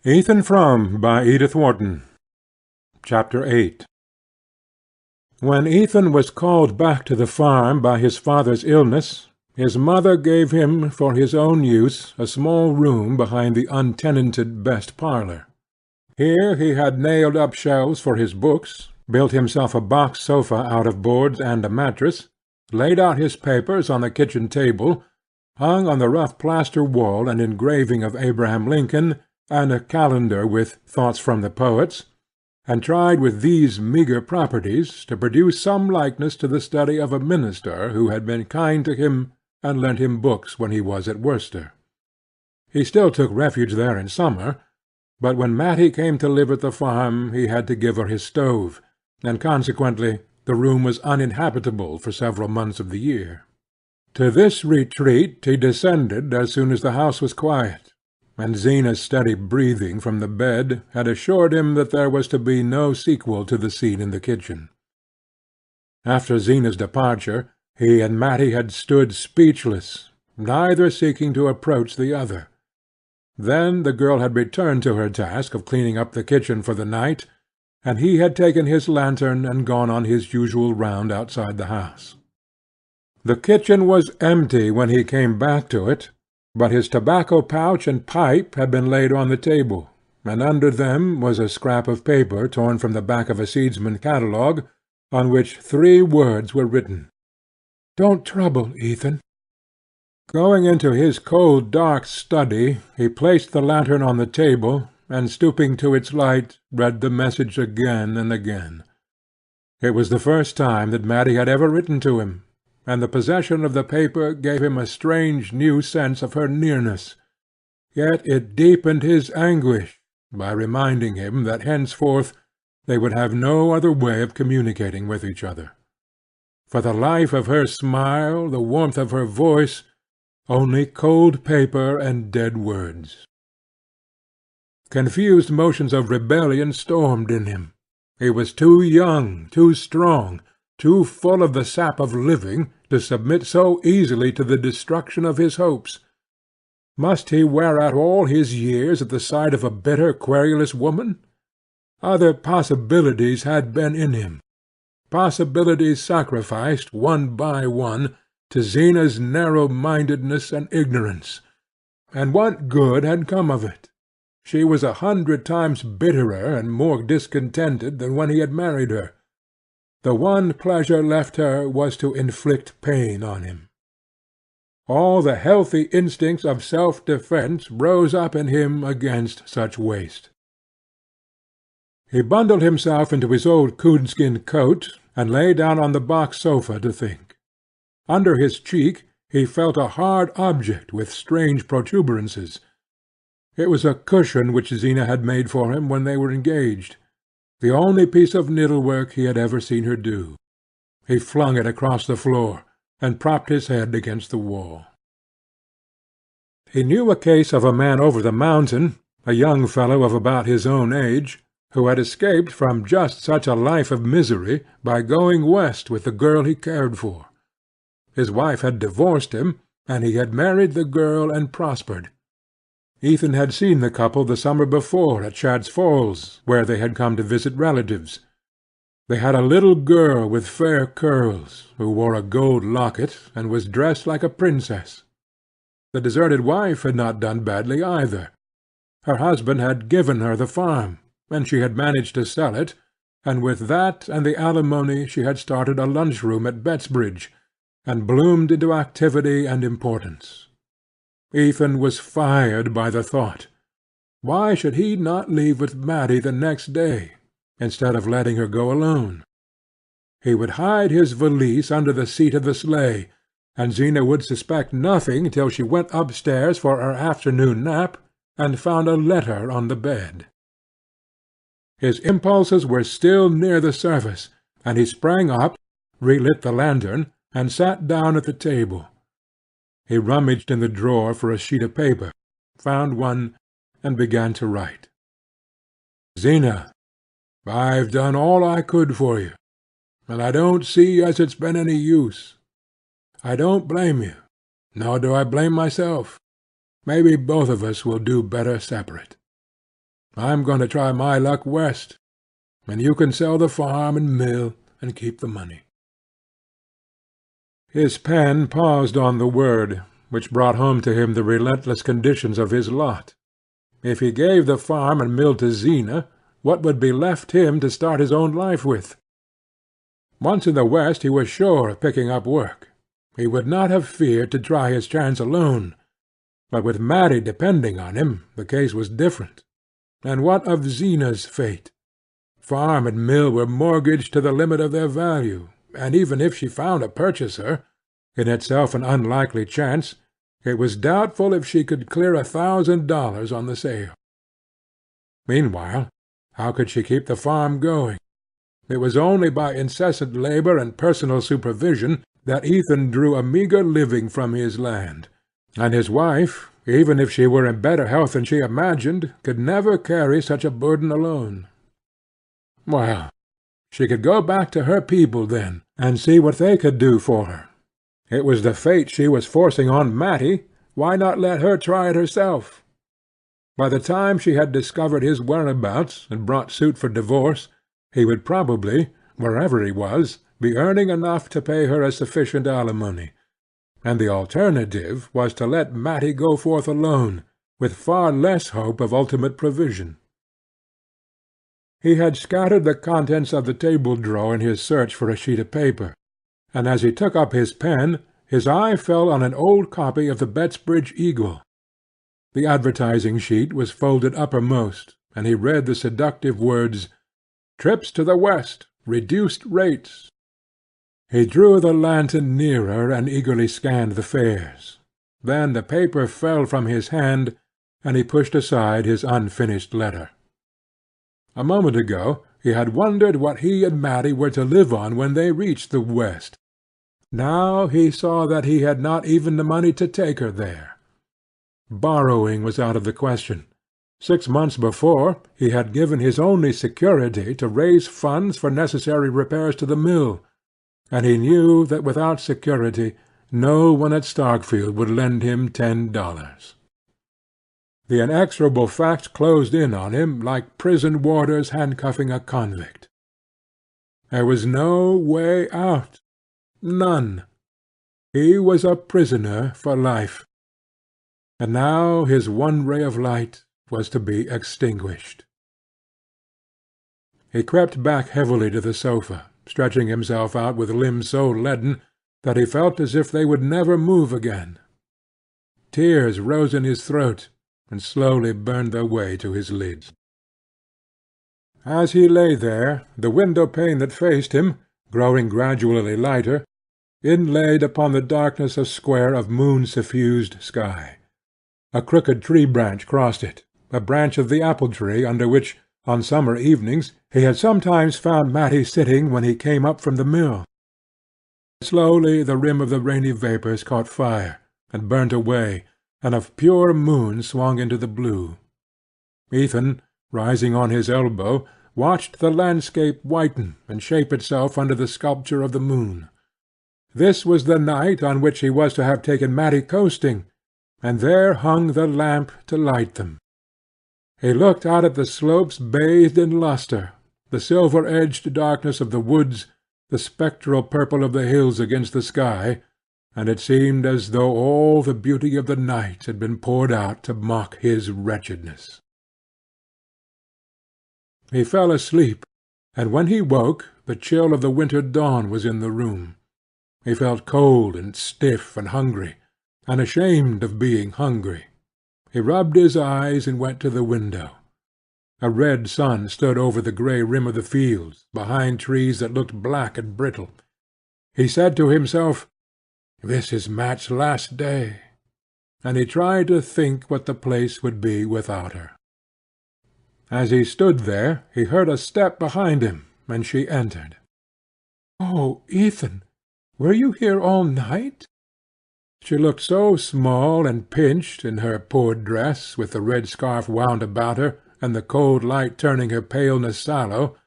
Ethan Frome by Edith Wharton. Chapter 8. When Ethan was called back to the farm by his father's illness, his mother gave him for his own use a small room behind the untenanted best parlour. Here he had nailed up shelves for his books, built himself a box sofa out of boards and a mattress, laid out his papers on the kitchen table, hung on the rough plaster wall an engraving of Abraham Lincoln, and a calendar with thoughts from the poets, and tried with these meagre properties to produce some likeness to the study of a minister who had been kind to him and lent him books when he was at Worcester. He still took refuge there in summer, but when Matty came to live at the farm he had to give her his stove, and consequently the room was uninhabitable for several months of the year. To this retreat he descended as soon as the house was quiet, and Zena's steady breathing from the bed had assured him that there was to be no sequel to the scene in the kitchen. After Zena's departure, he and Matty had stood speechless, neither seeking to approach the other. Then the girl had returned to her task of cleaning up the kitchen for the night, and he had taken his lantern and gone on his usual round outside the house. The kitchen was empty when he came back to it, but his tobacco pouch and pipe had been laid on the table, and under them was a scrap of paper torn from the back of a seedsman's catalogue, on which 3 words were written: "Don't trouble, Ethan." Going into his cold dark study, he placed the lantern on the table, and stooping to its light, read the message again and again. It was the first time that Matty had ever written to him, and the possession of the paper gave him a strange new sense of her nearness, yet it deepened his anguish by reminding him that henceforth they would have no other way of communicating with each other. For the life of her smile, the warmth of her voice, only cold paper and dead words. Confused motions of rebellion stormed in him. He was too young, too strong, too full of the sap of living, to submit so easily to the destruction of his hopes. Must he wear out all his years at the side of a bitter, querulous woman? Other possibilities had been in him, possibilities sacrificed, one by one, to Zena's narrow-mindedness and ignorance. And what good had come of it? She was 100 times bitterer and more discontented than when he had married her. The one pleasure left her was to inflict pain on him. All the healthy instincts of self-defence rose up in him against such waste. He bundled himself into his old coonskin coat, and lay down on the box sofa to think. Under his cheek he felt a hard object with strange protuberances. It was a cushion which Zena had made for him when they were engaged, the only piece of needlework he had ever seen her do. He flung it across the floor, and propped his head against the wall. He knew a case of a man over the mountain, a young fellow of about his own age, who had escaped from just such a life of misery by going west with the girl he cared for. His wife had divorced him, and he had married the girl and prospered. Ethan had seen the couple the summer before at Shad's Falls, where they had come to visit relatives. They had a little girl with fair curls, who wore a gold locket, and was dressed like a princess. The deserted wife had not done badly either. Her husband had given her the farm, and she had managed to sell it, and with that and the alimony she had started a lunch-room at Bettsbridge, and bloomed into activity and importance. Ethan was fired by the thought. Why should he not leave with Matty the next day, instead of letting her go alone? He would hide his valise under the seat of the sleigh, and Zena would suspect nothing till she went upstairs for her afternoon nap, and found a letter on the bed. His impulses were still near the surface, and he sprang up, relit the lantern, and sat down at the table. He rummaged in the drawer for a sheet of paper, found one, and began to write. "Zena, I've done all I could for you, and I don't see as it's been any use. I don't blame you, nor do I blame myself. Maybe both of us will do better separate. I'm going to try my luck west, and you can sell the farm and mill and keep the money." His pen paused on the word, which brought home to him the relentless conditions of his lot. If he gave the farm and mill to Zena, what would be left him to start his own life with? Once in the West he was sure of picking up work. He would not have feared to try his chance alone. But with Matty depending on him, the case was different. And what of Zena's fate? Farm and mill were mortgaged to the limit of their value, and even if she found a purchaser, in itself an unlikely chance, it was doubtful if she could clear $1,000 on the sale. Meanwhile, how could she keep the farm going? It was only by incessant labor and personal supervision that Ethan drew a meagre living from his land, and his wife, even if she were in better health than she imagined, could never carry such a burden alone. Well, she could go back to her people then, and see what they could do for her. It was the fate she was forcing on Matty. Why not let her try it herself? By the time she had discovered his whereabouts and brought suit for divorce, he would probably, wherever he was, be earning enough to pay her a sufficient alimony, and the alternative was to let Matty go forth alone, with far less hope of ultimate provision. He had scattered the contents of the table-drawer in his search for a sheet of paper, and as he took up his pen, his eye fell on an old copy of the Bettsbridge Eagle. The advertising sheet was folded uppermost, and he read the seductive words, "Trips to the West, reduced rates." He drew the lantern nearer and eagerly scanned the fares. Then the paper fell from his hand, and he pushed aside his unfinished letter. A moment ago he had wondered what he and Matty were to live on when they reached the West. Now he saw that he had not even the money to take her there. Borrowing was out of the question. 6 months before he had given his only security to raise funds for necessary repairs to the mill, and he knew that without security no one at Starkfield would lend him $10. The inexorable fact closed in on him like prison warders handcuffing a convict. There was no way out. None. He was a prisoner for life. And now his one ray of light was to be extinguished. He crept back heavily to the sofa, stretching himself out with limbs so leaden that he felt as if they would never move again. Tears rose in his throat, and slowly burned their way to his lids. As he lay there, the window-pane that faced him, growing gradually lighter, inlaid upon the darkness a square of moon-suffused sky. A crooked tree-branch crossed it, a branch of the apple-tree under which, on summer evenings, he had sometimes found Matty sitting when he came up from the mill. Slowly the rim of the rainy vapours caught fire, and burnt away, and a pure moon swung into the blue. Ethan, rising on his elbow, watched the landscape whiten and shape itself under the sculpture of the moon. This was the night on which he was to have taken Matty coasting, and there hung the lamp to light them. He looked out at the slopes bathed in lustre, the silver-edged darkness of the woods, the spectral purple of the hills against the sky, and it seemed as though all the beauty of the night had been poured out to mock his wretchedness. He fell asleep, and when he woke the chill of the winter dawn was in the room. He felt cold and stiff and hungry, and ashamed of being hungry. He rubbed his eyes and went to the window. A red sun stood over the grey rim of the fields, behind trees that looked black and brittle. He said to himself, "This is Mat's last day," and he tried to think what the place would be without her. As he stood there, he heard a step behind him, and she entered. "Oh, Ethan, were you here all night?" She looked so small and pinched in her poor dress, with the red scarf wound about her, and the cold light turning her paleness sallow,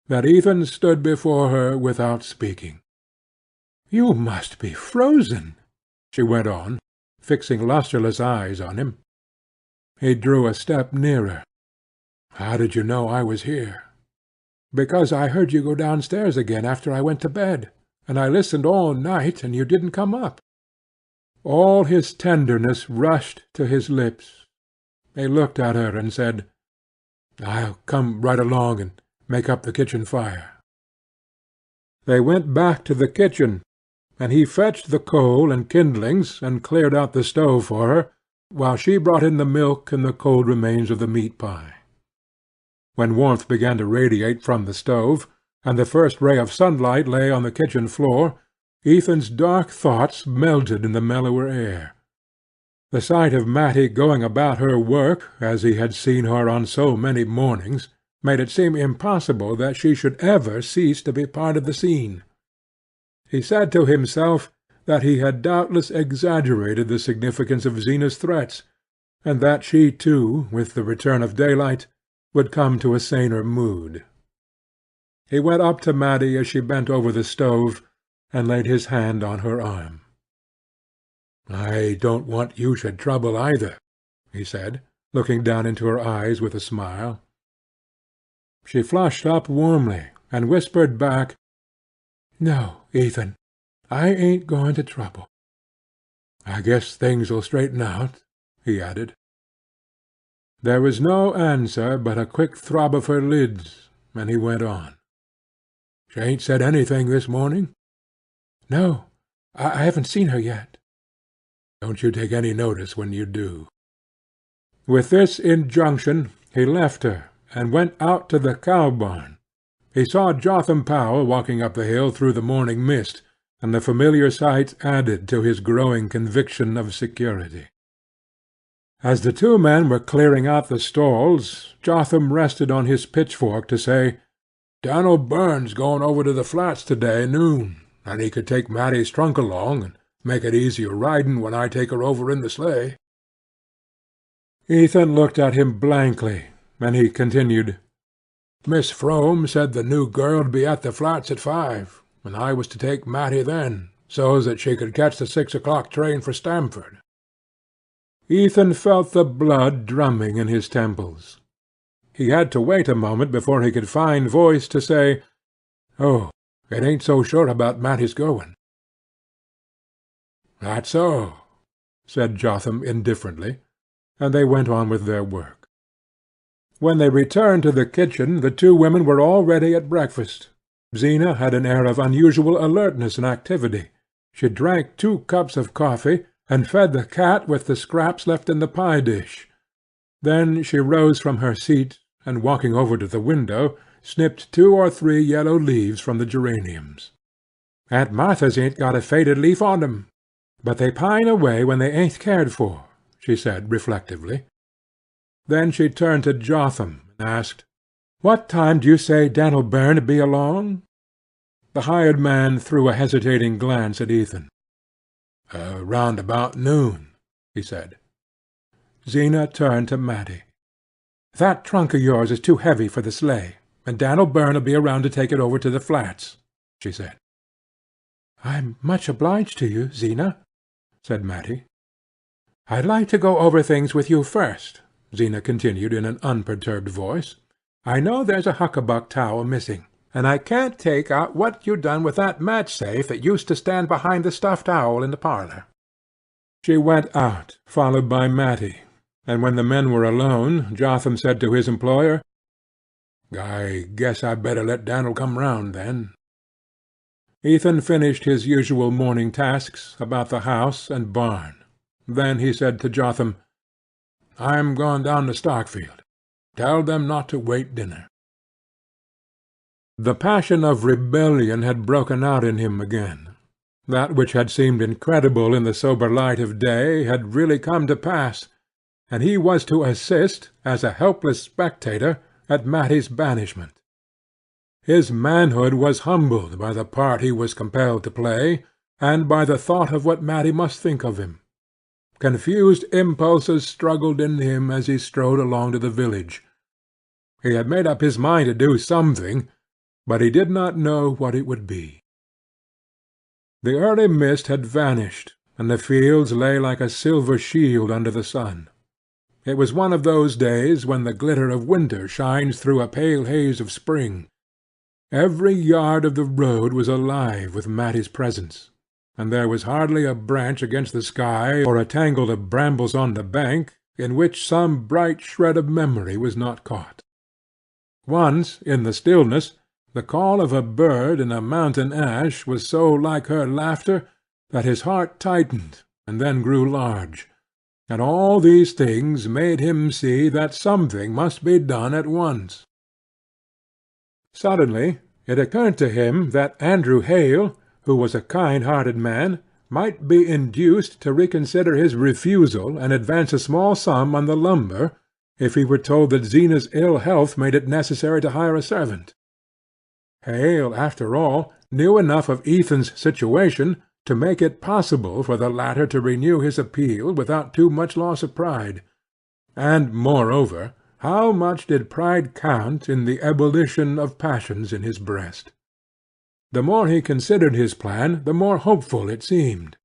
that Ethan stood before her without speaking. "You must be frozen," she went on, fixing lustreless eyes on him. He drew a step nearer. "How did you know I was here?" "Because I heard you go downstairs again after I went to bed, and I listened all night, and you didn't come up." All his tenderness rushed to his lips. He looked at her and said, "I'll come right along and make up the kitchen fire." They went back to the kitchen, and he fetched the coal and kindlings, and cleared out the stove for her, while she brought in the milk and the cold remains of the meat-pie. When warmth began to radiate from the stove, and the first ray of sunlight lay on the kitchen floor, Ethan's dark thoughts melted in the mellower air. The sight of Matty going about her work, as he had seen her on so many mornings, made it seem impossible that she should ever cease to be part of the scene. He said to himself that he had doubtless exaggerated the significance of Zena's threats, and that she too, with the return of daylight, would come to a saner mood. He went up to Matty as she bent over the stove, and laid his hand on her arm. "I don't want you should trouble either," he said, looking down into her eyes with a smile. She flushed up warmly, and whispered back, "No, Ethan, I ain't going to trouble." "I guess things'll straighten out," he added. There was no answer but a quick throb of her lids, and he went on. "She ain't said anything this morning?" "No, I haven't seen her yet." "Don't you take any notice when you do." With this injunction he left her, and went out to the cow-barn. He saw Jotham Powell walking up the hill through the morning mist, and the familiar sight added to his growing conviction of security. As the two men were clearing out the stalls, Jotham rested on his pitchfork to say, "Dan'l Byrne's going over to the flats to-day noon, and he could take Matty's trunk along, and make it easier riding when I take her over in the sleigh." Ethan looked at him blankly, and he continued, "Miss Frome said the new girl'd be at the flats at 5, and I was to take Matty then, so's that she could catch the 6 o'clock train for Stamford." Ethan felt the blood drumming in his temples. He had to wait a moment before he could find voice to say, "Oh, it ain't so sure about Matty's going." "That's so," said Jotham indifferently, and they went on with their work. When they returned to the kitchen the two women were already at breakfast. Zena had an air of unusual alertness and activity. She drank 2 cups of coffee, and fed the cat with the scraps left in the pie-dish. Then she rose from her seat, and walking over to the window, snipped 2 or 3 yellow leaves from the geraniums. "Aunt Martha's ain't got a faded leaf on 'em, but they pine away when they ain't cared for," she said reflectively. Then she turned to Jotham, and asked, "What time do you say Dan'l Byrne'd be along?" The hired man threw a hesitating glance at Ethan. "Round about noon," he said. Zena turned to Matty. "That trunk of yours is too heavy for the sleigh, and Dan'l Byrne'll be around to take it over to the flats," she said. "I'm much obliged to you, Zena," said Matty. "I'd like to go over things with you first," Zena continued in an unperturbed voice. "I know there's a huckabuck towel missing, and I can't take out what you done with that match-safe that used to stand behind the stuffed owl in the parlour." She went out, followed by Matty, and when the men were alone, Jotham said to his employer, "I guess I'd better let Dan'l come round, then." Ethan finished his usual morning tasks about the house and barn. Then he said to Jotham, "I'm going down to Starkfield. Tell them not to wait dinner." The passion of rebellion had broken out in him again. That which had seemed incredible in the sober light of day had really come to pass, and he was to assist, as a helpless spectator, at Matty's banishment. His manhood was humbled by the part he was compelled to play, and by the thought of what Matty must think of him. Confused impulses struggled in him as he strode along to the village. He had made up his mind to do something, but he did not know what it would be. The early mist had vanished, and the fields lay like a silver shield under the sun. It was one of those days when the glitter of winter shines through a pale haze of spring. Every yard of the road was alive with Matty's presence, and there was hardly a branch against the sky, or a tangle of brambles on the bank, in which some bright shred of memory was not caught. Once, in the stillness, the call of a bird in a mountain ash was so like her laughter that his heart tightened and then grew large, and all these things made him see that something must be done at once. Suddenly it occurred to him that Andrew Hale, who was a kind-hearted man, might be induced to reconsider his refusal and advance a small sum on the lumber, if he were told that Zena's ill health made it necessary to hire a servant. Hale, after all, knew enough of Ethan's situation to make it possible for the latter to renew his appeal without too much loss of pride. And, moreover, how much did pride count in the ebullition of passions in his breast? The more he considered his plan, the more hopeful it seemed.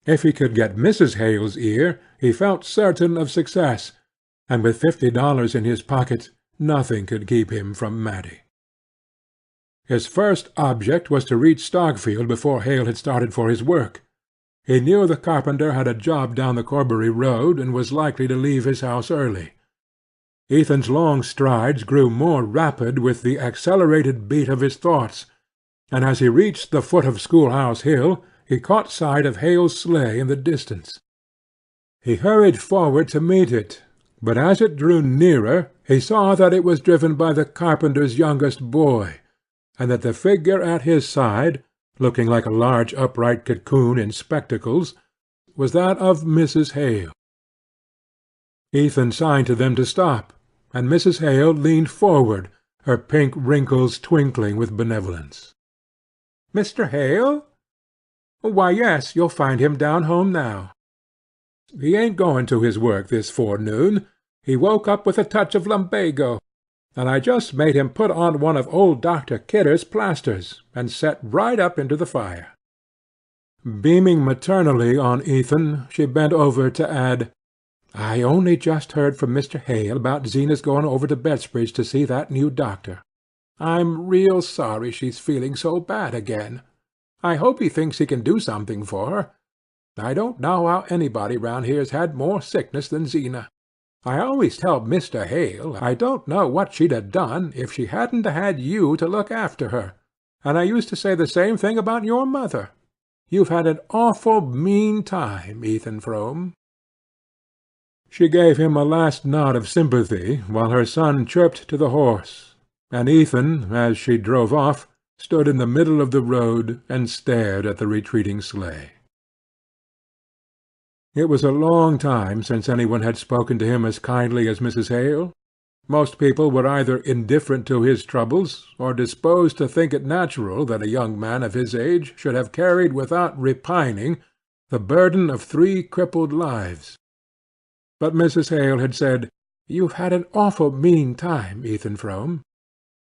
If he could get Mrs. Hale's ear, he felt certain of success, and with $50 in his pocket, nothing could keep him from Matty. His first object was to reach Starkfield before Hale had started for his work. He knew the carpenter had a job down the Corbury road, and was likely to leave his house early. Ethan's long strides grew more rapid with the accelerated beat of his thoughts, and as he reached the foot of Schoolhouse Hill, he caught sight of Hale's sleigh in the distance. He hurried forward to meet it, but as it drew nearer he saw that it was driven by the carpenter's youngest boy, and that the figure at his side, looking like a large upright cocoon in spectacles, was that of Mrs. Hale. Ethan signed to them to stop, and Mrs. Hale leaned forward, her pink wrinkles twinkling with benevolence. "Mr. Hale? Why, yes, you'll find him down home now. He ain't going to his work this forenoon. He woke up with a touch of lumbago, and I just made him put on one of old Dr. Kidder's plasters, and set right up into the fire." Beaming maternally on Ethan, she bent over to add, "I only just heard from Mr. Hale about Zena's going over to Bettsbridge to see that new doctor. I'm real sorry she's feeling so bad again. I hope he thinks he can do something for her. I don't know how anybody round here's had more sickness than Zena. I always tell Mr. Hale I don't know what she'd have done if she hadn't had you to look after her, and I used to say the same thing about your mother. You've had an awful mean time, Ethan Frome." She gave him a last nod of sympathy while her son chirped to the horse, and Ethan, as she drove off, stood in the middle of the road and stared at the retreating sleigh. It was a long time since any one had spoken to him as kindly as Mrs. Hale. Most people were either indifferent to his troubles, or disposed to think it natural that a young man of his age should have carried without repining the burden of 3 crippled lives. But Mrs. Hale had said, "You've had an awful mean time, Ethan Frome,"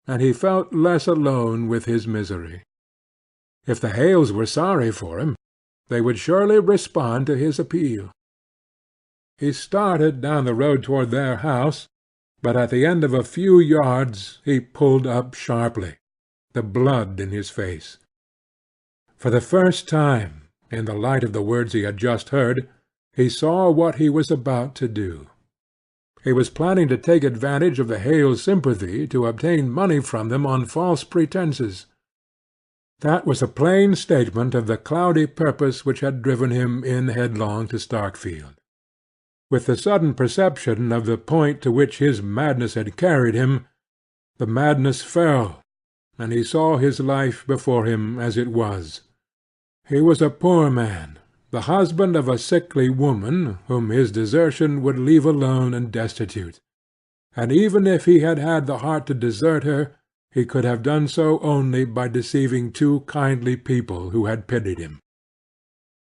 and he felt less alone with his misery. If the Hales were sorry for him, they would surely respond to his appeal. He started down the road toward their house, but at the end of a few yards he pulled up sharply, the blood in his face. For the first time, in the light of the words he had just heard, he saw what he was about to do. He was planning to take advantage of the Hales' sympathy to obtain money from them on false pretences. That was a plain statement of the cloudy purpose which had driven him in headlong to Starkfield. With the sudden perception of the point to which his madness had carried him, the madness fell, and he saw his life before him as it was. He was a poor man, the husband of a sickly woman, whom his desertion would leave alone and destitute, and even if he had had the heart to desert her, he could have done so only by deceiving 2 kindly people who had pitied him.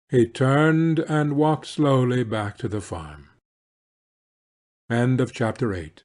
He turned and walked slowly back to the farm. End of Chapter 8.